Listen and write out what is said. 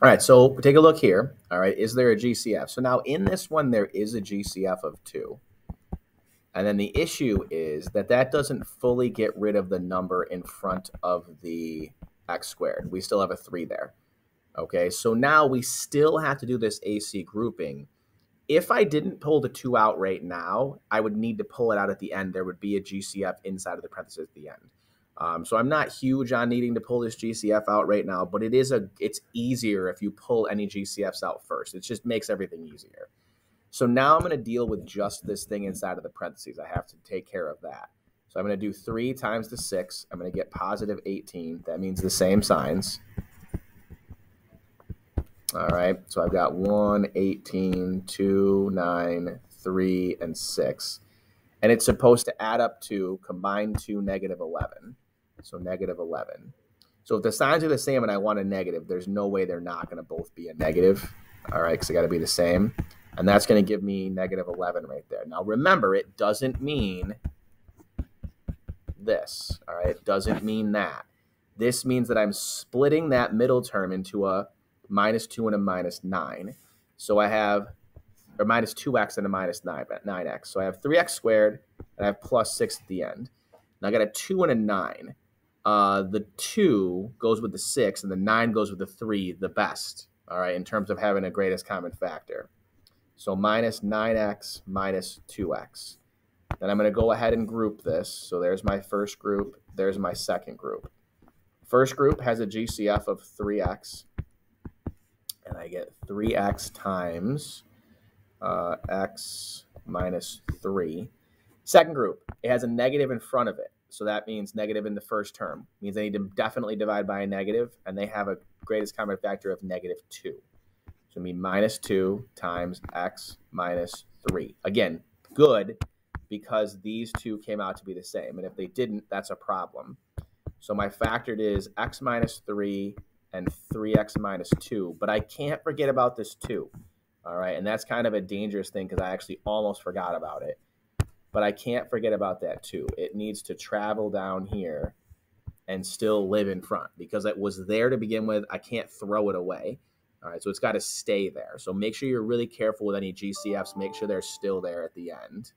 All right, so take a look here. All right, is there a GCF? So now in this one, there is a GCF of 2. And then the issue is that that doesn't fully get rid of the number in front of the x squared. We still have a 3 there. Okay, so now we still have to do this AC grouping. If I didn't pull the 2 out right now, I would need to pull it out at the end. There would be a GCF inside of the parentheses at the end. So I'm not huge on needing to pull this GCF out right now, but it's easier if you pull any GCFs out first. It just makes everything easier. So now I'm going to deal with just this thing inside of the parentheses. I have to take care of that. So I'm going to do 3 times the 6. I'm going to get positive 18. That means the same signs. All right, so I've got 1, 18, 2, 9, 3, and 6. And it's supposed to add up to combine to negative 11. So negative 11. So if the signs are the same and I want a negative, there's no way they're not going to both be a negative. All right, because they got to be the same. And that's going to give me negative 11 right there. Now, remember, it doesn't mean this. All right, it doesn't mean that. This means that I'm splitting that middle term into a minus 2 and a minus 9. So I have, or minus 2x and a minus 9x. So I have 3x squared, and I have plus 6 at the end. And I got a 2 and a 9. The 2 goes with the 6, and the 9 goes with the 3, the best, all right, in terms of having a greatest common factor. So minus 9x minus 2x. Then I'm going to go ahead and group this. So there's my first group. There's my second group. First group has a GCF of 3x. And I get 3x times x minus 3. Second group, it has a negative in front of it. So that means negative in the first term. It means I need to definitely divide by a negative, and they have a greatest common factor of negative 2. So it means minus 2 times x minus 3. Again, good, because these two came out to be the same. And if they didn't, that's a problem. So my factored is x minus 3 and 3x minus 2. But I can't forget about this 2. All right, and that's kind of a dangerous thing because I actually almost forgot about it. But I can't forget about that 2. It needs to travel down here and still live in front because it was there to begin with. I can't throw it away. All right, so it's got to stay there. So make sure you're really careful with any GCFs. Make sure they're still there at the end.